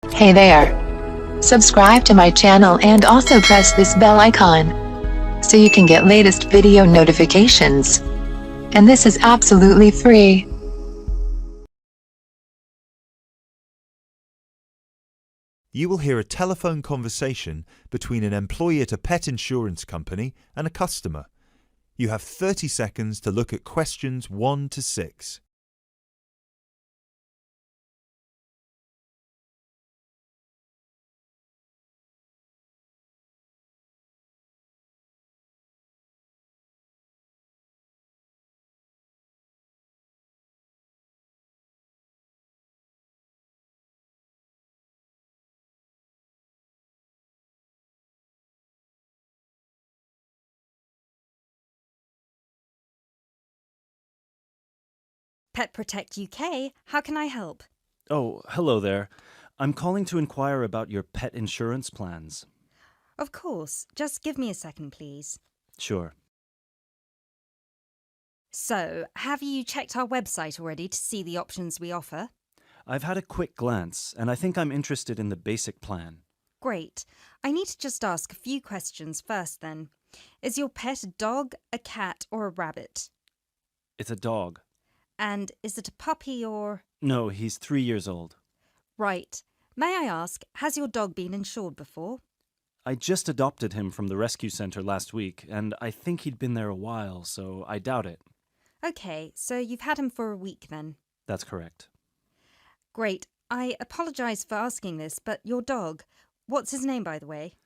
Hey there. Subscribe to my channel and also press this bell icon so you can get latest video notifications. And this is absolutely free. You will hear a telephone conversation between an employee at a pet insurance company and a customer. You have 30 seconds to look at questions 1 to 6. Pet Protect UK, how can I help? Oh, hello there. I'm calling to inquire about your pet insurance plans. Of course, just give me a second, please. Sure. So, have you checked our website already to see the options we offer? I've had a quick glance, and I think I'm interested in the basic plan. Great. I need to just ask a few questions first then. Is your pet a dog, a cat, or a rabbit? It's a dog. And is it a puppy or... No, he's 3 years old. Right. May I ask, has your dog been insured before? I just adopted him from the rescue center last week, and I think he'd been there a while, so I doubt it. Okay, so you've had him for a week then. That's correct. Great. I apologise for asking this, but your dog, what's his name by the way?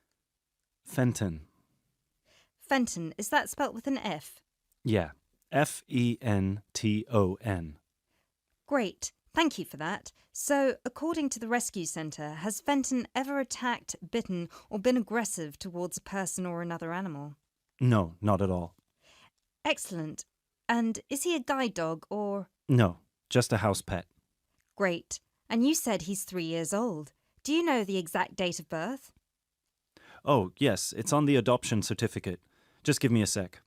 Fenton. Fenton, is that spelt with an F? Yeah. Fenton. Great. Thank you for that. So, according to the rescue centre, has Fenton ever attacked, bitten, or been aggressive towards a person or another animal? No, not at all. Excellent. And is he a guide dog or... No, just a house pet. Great. And you said he's 3 years old. Do you know the exact date of birth? Oh, yes, it's on the adoption certificate. Just give me a sec.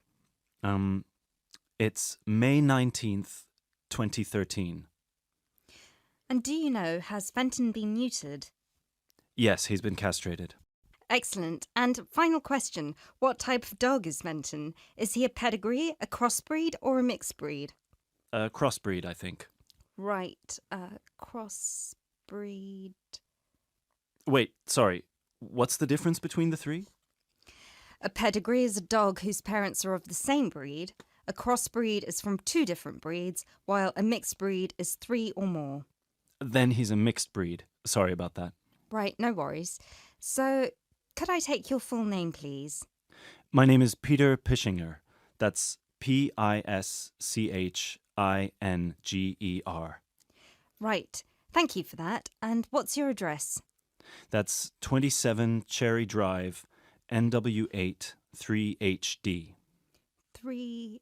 It's May 19th, 2013. And do you know, has Fenton been neutered? Yes, he's been castrated. Excellent. And final question, what type of dog is Fenton? Is he a pedigree, a crossbreed, or a mixed breed? A crossbreed, I think. Right, crossbreed... Wait, sorry. What's the difference between the three? A pedigree is a dog whose parents are of the same breed. A crossbreed is from 2 different breeds, while a mixed breed is 3 or more. Then he's a mixed breed. Sorry about that. Right, no worries. So, could I take your full name, please? My name is Peter Pischinger. That's Pischinger. Right, thank you for that. And what's your address? That's 27 Cherry Drive, NW8 3HD. 3HD.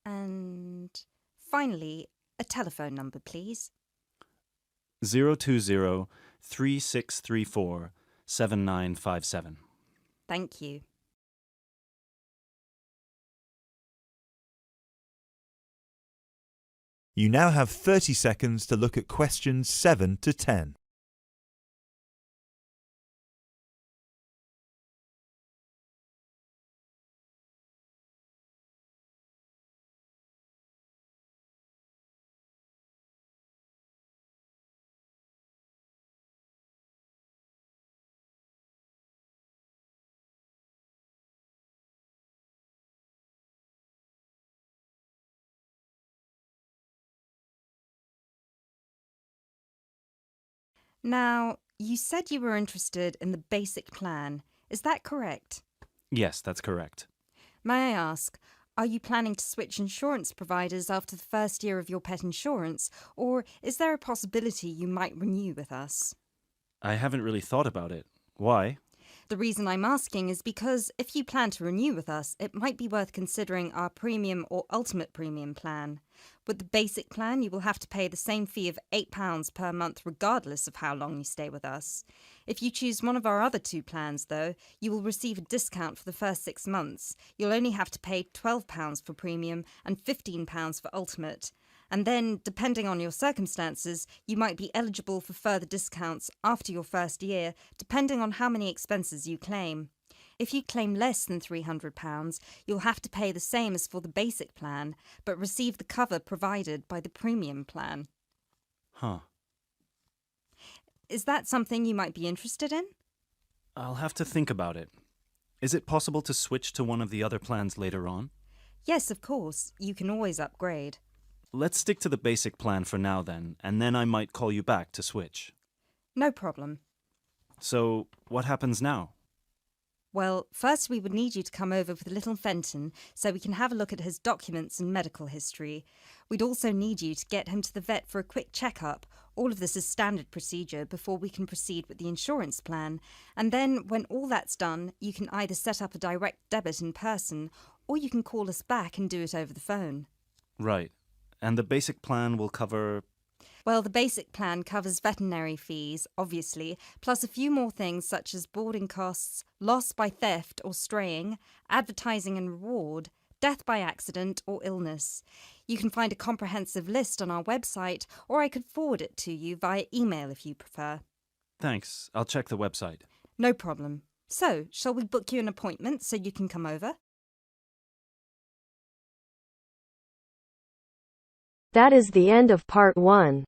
And finally, a telephone number, please. 020-3634-7957. Thank you. You now have 30 seconds to look at questions 7 to 10. Now, you said you were interested in the basic plan. Is that correct? Yes, that's correct. May I ask, are you planning to switch insurance providers after the first year of your pet insurance, or is there a possibility you might renew with us? I haven't really thought about it. Why? The reason I'm asking is because if you plan to renew with us, it might be worth considering our premium or ultimate premium plan. With the basic plan, you will have to pay the same fee of £8 per month regardless of how long you stay with us. If you choose one of our other 2 plans, though, you will receive a discount for the first 6 months. You'll only have to pay £12 for premium and £15 for ultimate. And then, depending on your circumstances, you might be eligible for further discounts after your first year, depending on how many expenses you claim. If you claim less than £300, you'll have to pay the same as for the basic plan, but receive the cover provided by the premium plan. Huh. Is that something you might be interested in? I'll have to think about it. Is it possible to switch to one of the other plans later on? Yes, of course. You can always upgrade. Let's stick to the basic plan for now then, and then I might call you back to switch. No problem. So, what happens now? Well, first we would need you to come over with little Fenton so we can have a look at his documents and medical history. We'd also need you to get him to the vet for a quick checkup. All of this is standard procedure before we can proceed with the insurance plan. And then, when all that's done, you can either set up a direct debit in person or you can call us back and do it over the phone. Right. And the basic plan will cover... Well, the basic plan covers veterinary fees, obviously, plus a few more things such as boarding costs, loss by theft or straying, advertising and reward, death by accident or illness. You can find a comprehensive list on our website, or I could forward it to you via email if you prefer. Thanks. I'll check the website. No problem. So, shall we book you an appointment so you can come over? That is the end of part 1.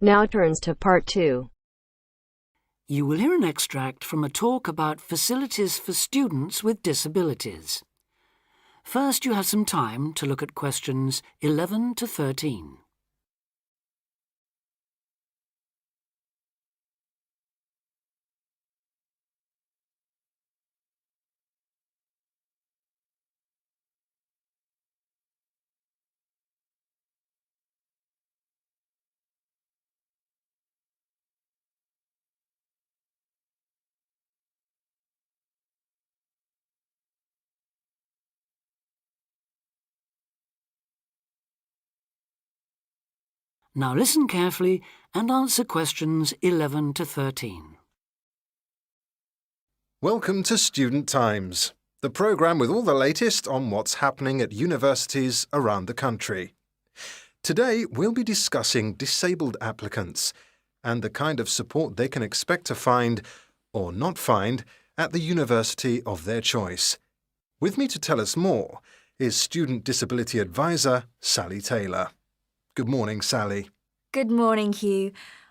Now turns to part 2. You will hear an extract from a talk about facilities for students with disabilities. First, you have some time to look at questions 11 to 13. Now listen carefully and answer questions 11 to 13. Welcome to Student Times, the programme with all the latest on what's happening at universities around the country. Today we'll be discussing disabled applicants and the kind of support they can expect to find, or not find, at the university of their choice. With me to tell us more is Student Disability Advisor Sally Taylor. Good morning, Sally. Good morning, Hugh.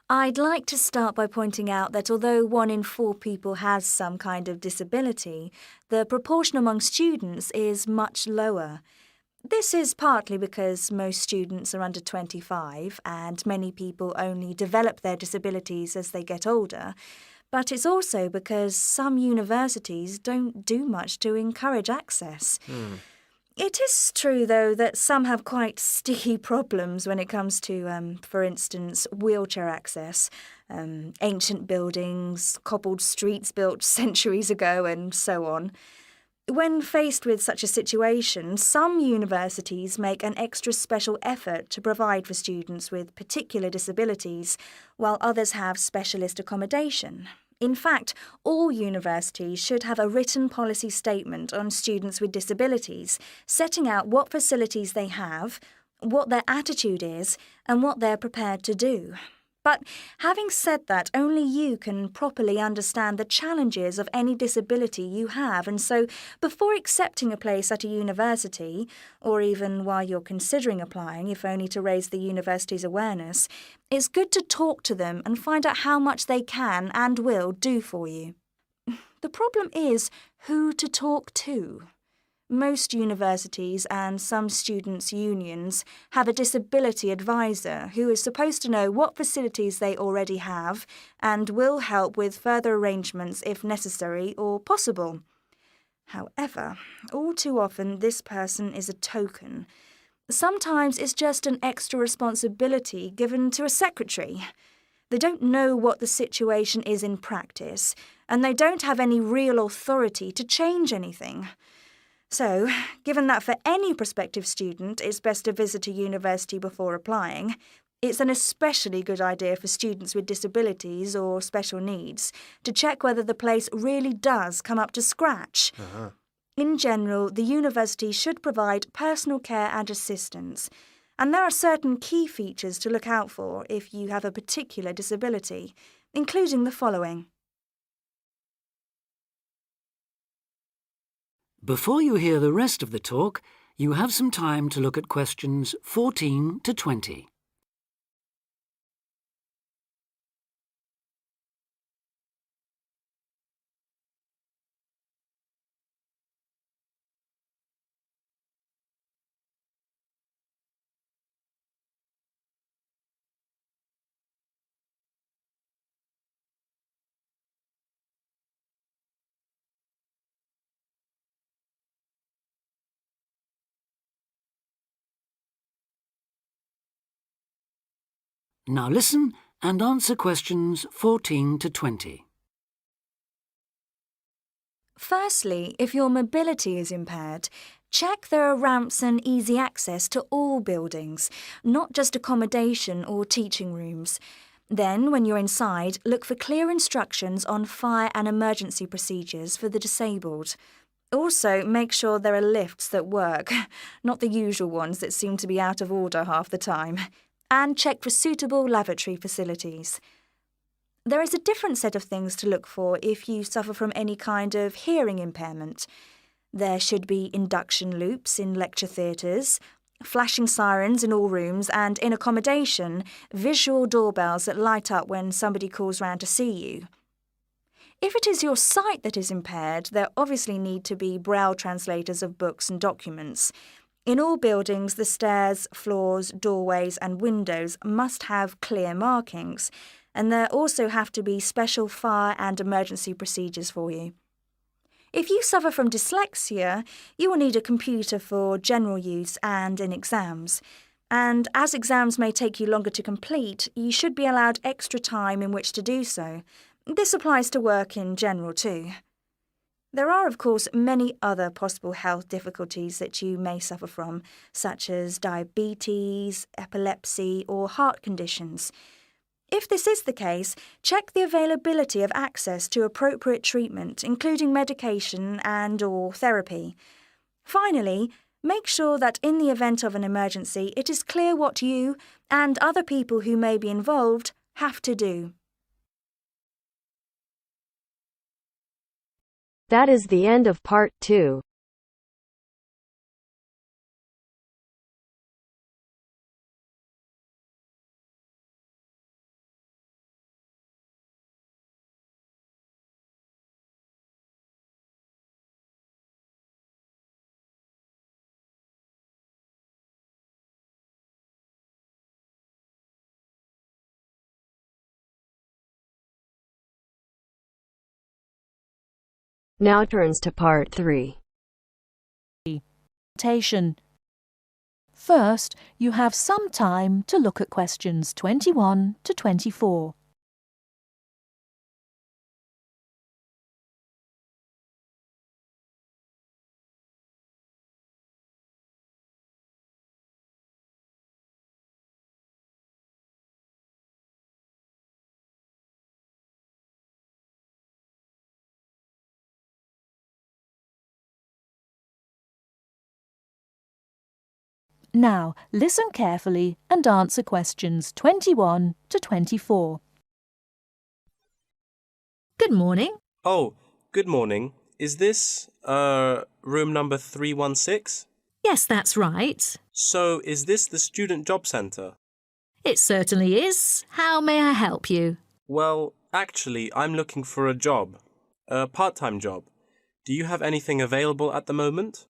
I'd like to start by pointing out that although 1 in 4 people has some kind of disability, the proportion among students is much lower. This is partly because most students are under 25 and many people only develop their disabilities as they get older, but it's also because some universities don't do much to encourage access. It is true, though, that some have quite sticky problems when it comes to, for instance, wheelchair access, ancient buildings, cobbled streets built centuries ago, and so on. When faced with such a situation, some universities make an extra special effort to provide for students with particular disabilities, while others have specialist accommodation. In fact, all universities should have a written policy statement on students with disabilities, setting out what facilities they have, what their attitude is, and what they're prepared to do. But having said that, only you can properly understand the challenges of any disability you have, and so before accepting a place at a university, or even while you're considering applying, if only to raise the university's awareness, it's good to talk to them and find out how much they can and will do for you. The problem is who to talk to. Most universities and some students' unions have a disability advisor who is supposed to know what facilities they already have and will help with further arrangements if necessary or possible. However, all too often this person is a token. Sometimes it's just an extra responsibility given to a secretary. They don't know what the situation is in practice, and they don't have any real authority to change anything. So, given that for any prospective student it's best to visit a university before applying, it's an especially good idea for students with disabilities or special needs to check whether the place really does come up to scratch. In general, the university should provide personal care and assistance, and there are certain key features to look out for if you have a particular disability, including the following. Before you hear the rest of the talk, you have some time to look at questions 14 to 20. Now listen and answer questions 14 to 20. Firstly, if your mobility is impaired, check there are ramps and easy access to all buildings, not just accommodation or teaching rooms. Then, when you're inside, look for clear instructions on fire and emergency procedures for the disabled. Also, make sure there are lifts that work, not the usual ones that seem to be out of order half the time. And check for suitable lavatory facilities. There is a different set of things to look for if you suffer from any kind of hearing impairment. There should be induction loops in lecture theatres, flashing sirens in all rooms, and in accommodation, visual doorbells that light up when somebody calls round to see you. If it is your sight that is impaired, there obviously need to be braille translators of books and documents. In all buildings, the stairs, floors, doorways and windows must have clear markings, and there also have to be special fire and emergency procedures for you. If you suffer from dyslexia, you will need a computer for general use and in exams. And as exams may take you longer to complete, you should be allowed extra time in which to do so. This applies to work in general too. There are, of course, many other possible health difficulties that you may suffer from, such as diabetes, epilepsy, or heart conditions. If this is the case, check the availability of access to appropriate treatment, including medication and/or therapy. Finally, make sure that in the event of an emergency, it is clear what you and other people who may be involved have to do. That is the end of part 2. Now turns to part 3. First, you have some time to look at questions 21 to 24. Now, listen carefully and answer questions 21 to 24. Good morning. Oh, good morning. Is this, room number 316? Yes, that's right. So, is this the Student Job Centre? It certainly is. How may I help you? Well, actually, I'm looking for a job. A part-time job. Do you have anything available at the moment?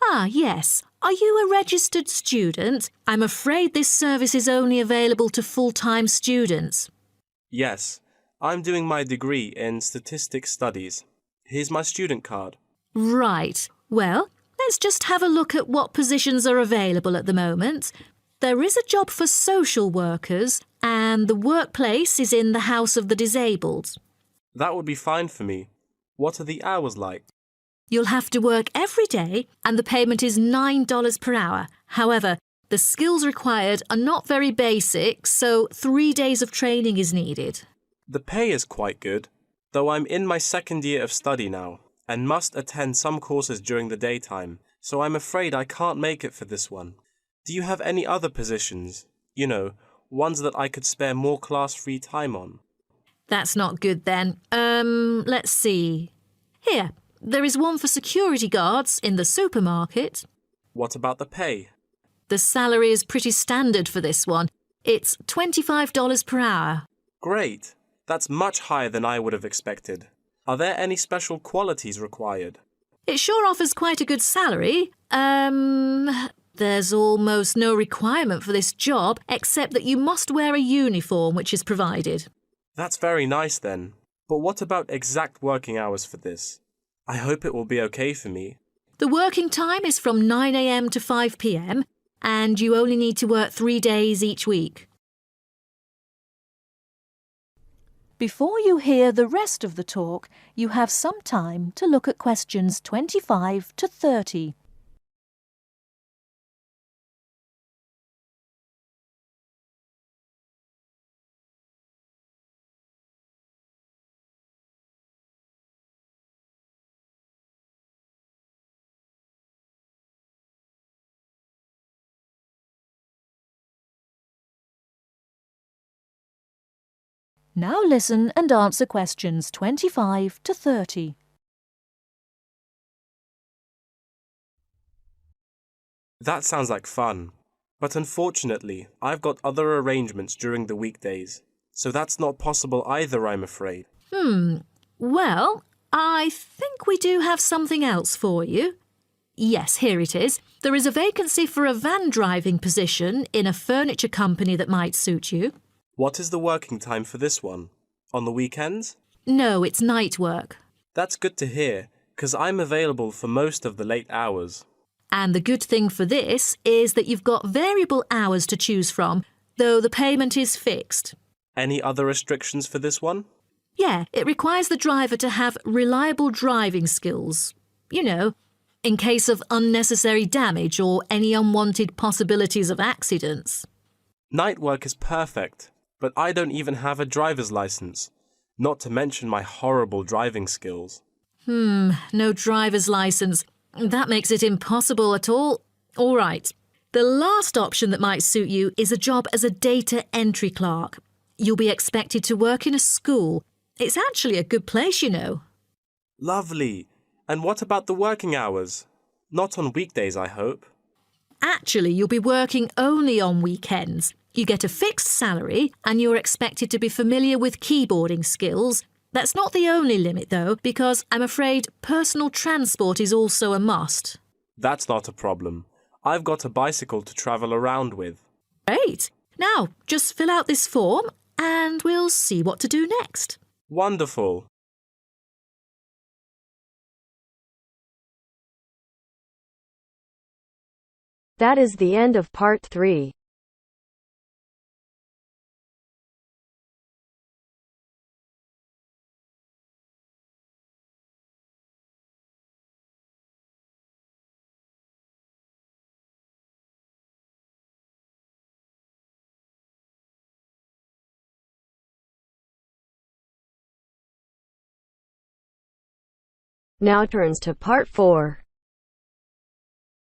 Ah, yes. Are you a registered student? I'm afraid this service is only available to full-time students. Yes. I'm doing my degree in statistics studies. Here's my student card. Right. Well, let's just have a look at what positions are available at the moment. There is a job for social workers and the workplace is in the House of the Disabled. That would be fine for me. What are the hours like? You'll have to work every day and the payment is $9 per hour. However, the skills required are not very basic, so 3 days of training is needed. The pay is quite good, though I'm in my second year of study now and must attend some courses during the daytime, so I'm afraid I can't make it for this one. Do you have any other positions? You know, ones that I could spare more class-free time on? That's not good then. Let's see. Here, there is one for security guards in the supermarket. What about the pay? The salary is pretty standard for this one. It's $25 per hour. Great. That's much higher than I would have expected. Are there any special qualities required? It sure offers quite a good salary. There's almost no requirement for this job except that you must wear a uniform which is provided. That's very nice then. But what about exact working hours for this? I hope it will be okay for me. The working time is from 9 a.m. to 5 p.m. and you only need to work 3 days each week. Before you hear the rest of the talk, you have some time to look at questions 25 to 30. Now listen and answer questions 25 to 30. That sounds like fun. But unfortunately, I've got other arrangements during the weekdays, so that's not possible either, I'm afraid. Well, I think we do have something else for you. Yes, here it is. There is a vacancy for a van driving position in a furniture company that might suit you. What is the working time for this one? On the weekends? No, it's night work. That's good to hear, because I'm available for most of the late hours. And the good thing for this is that you've got variable hours to choose from, though the payment is fixed. Any other restrictions for this one? Yeah, it requires the driver to have reliable driving skills. You know, in case of unnecessary damage or any unwanted possibilities of accidents. Night work is perfect. But I don't even have a driver's license, not to mention my horrible driving skills. No driver's license. That makes it impossible at all. All right. The last option that might suit you is a job as a data entry clerk. You'll be expected to work in a school. It's actually a good place, you know. Lovely. And what about the working hours? Not on weekdays, I hope. Actually, you'll be working only on weekends. You get a fixed salary and you're expected to be familiar with keyboarding skills. That's not the only limit, though, because I'm afraid personal transport is also a must. That's not a problem. I've got a bicycle to travel around with. Great. Now, just fill out this form and we'll see what to do next. Wonderful. That is the end of part 3. Now turns to part 4.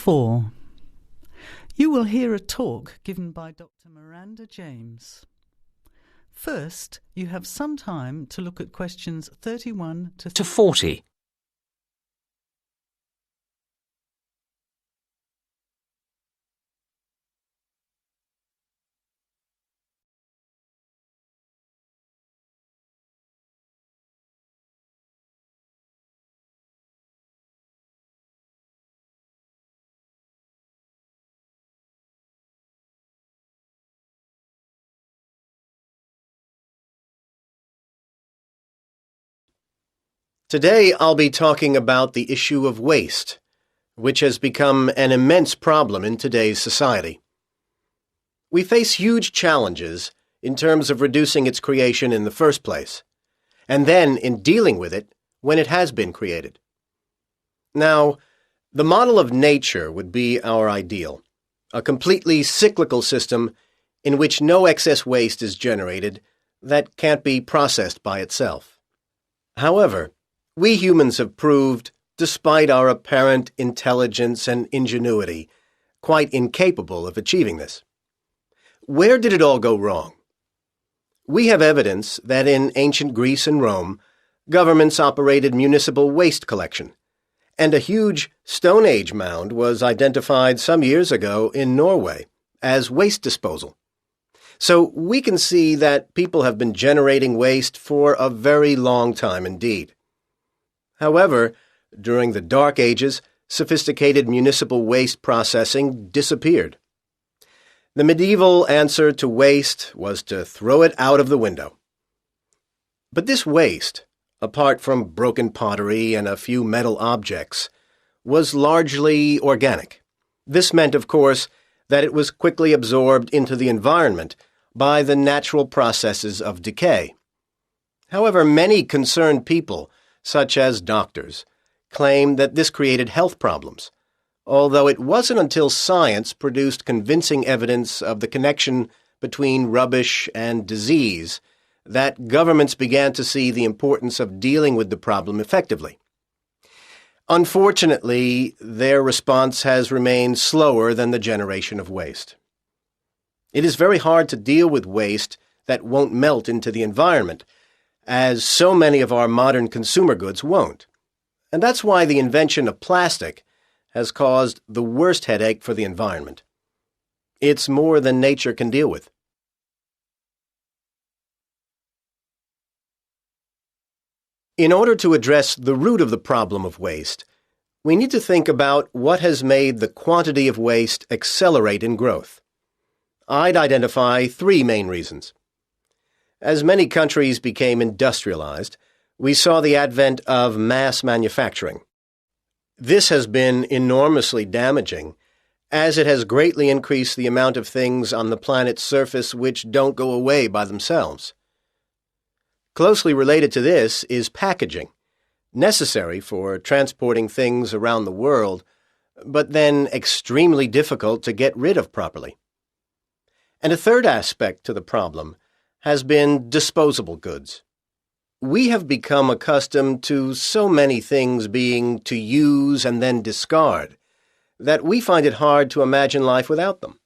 4. You will hear a talk given by Dr. Miranda James. First, you have some time to look at questions 31 to 40. Today I'll be talking about the issue of waste, which has become an immense problem in today's society. We face huge challenges in terms of reducing its creation in the first place, and then in dealing with it when it has been created. Now, the model of nature would be our ideal, a completely cyclical system in which no excess waste is generated that can't be processed by itself. However, we humans have proved, despite our apparent intelligence and ingenuity, quite incapable of achieving this. Where did it all go wrong? We have evidence that in ancient Greece and Rome, governments operated municipal waste collection, and a huge Stone Age mound was identified some years ago in Norway as waste disposal. So we can see that people have been generating waste for a very long time indeed. However, during the Dark Ages, sophisticated municipal waste processing disappeared. The medieval answer to waste was to throw it out of the window. But this waste, apart from broken pottery and a few metal objects, was largely organic. This meant, of course, that it was quickly absorbed into the environment by the natural processes of decay. However, many concerned people, such as doctors, claim that this created health problems, although it wasn't until science produced convincing evidence of the connection between rubbish and disease that governments began to see the importance of dealing with the problem effectively. Unfortunately, their response has remained slower than the generation of waste. It is very hard to deal with waste that won't melt into the environment, as so many of our modern consumer goods won't. And that's why the invention of plastic has caused the worst headache for the environment. It's more than nature can deal with. In order to address the root of the problem of waste, we need to think about what has made the quantity of waste accelerate in growth. I'd identify three main reasons. As many countries became industrialized, we saw the advent of mass manufacturing. This has been enormously damaging, as it has greatly increased the amount of things on the planet's surface which don't go away by themselves. Closely related to this is packaging, necessary for transporting things around the world, but then extremely difficult to get rid of properly. And a third aspect to the problem has been disposable goods. We have become accustomed to so many things being to use and then discard that we find it hard to imagine life without them.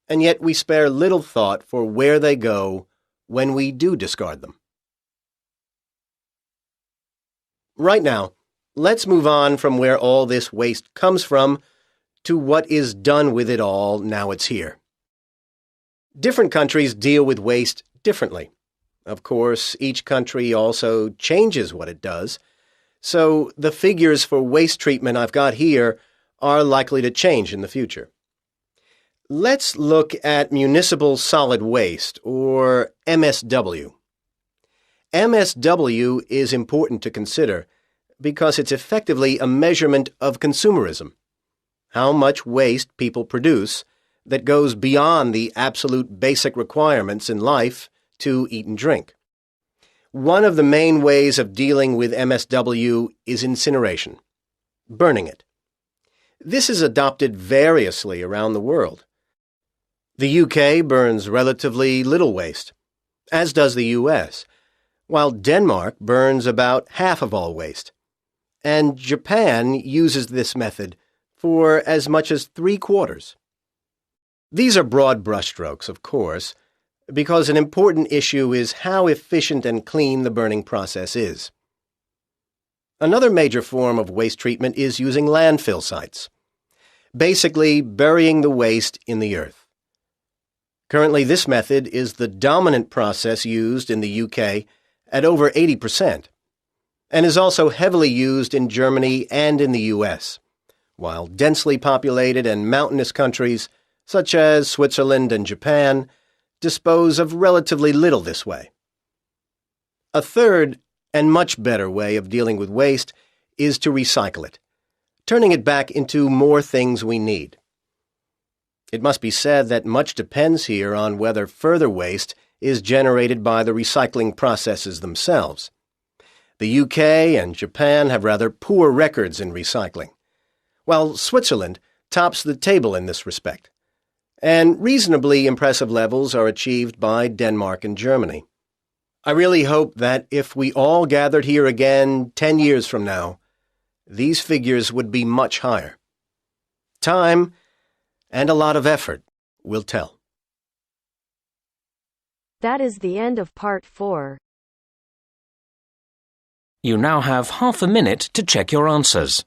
And yet we spare little thought for where they go when we do discard them. Right now, let's move on from where all this waste comes from to what is done with it all now it's here. Different countries deal with waste differently. Of course, each country also changes what it does, so the figures for waste treatment I've got here are likely to change in the future. Let's look at municipal solid waste, or MSW. MSW is important to consider because it's effectively a measurement of consumerism, how much waste people produce that goes beyond the absolute basic requirements in life to eat and drink. One of the main ways of dealing with MSW is incineration, burning it. This is adopted variously around the world. The UK burns relatively little waste, as does the US, while Denmark burns about half of all waste, and Japan uses this method for as much as 3/4. These are broad brushstrokes, of course, because an important issue is how efficient and clean the burning process is. Another major form of waste treatment is using landfill sites, basically burying the waste in the earth. Currently, this method is the dominant process used in the UK at over 80%, and is also heavily used in Germany and in the US, while densely populated and mountainous countries such as Switzerland and Japan dispose of relatively little this way. A third and much better way of dealing with waste is to recycle it, turning it back into more things we need. It must be said that much depends here on whether further waste is generated by the recycling processes themselves. The UK and Japan have rather poor records in recycling, while Switzerland tops the table in this respect, and reasonably impressive levels are achieved by Denmark and Germany. I really hope that if we all gathered here again 10 years from now, these figures would be much higher. Time and a lot of effort will tell. That is the end of Part 4. You now have half a minute to check your answers.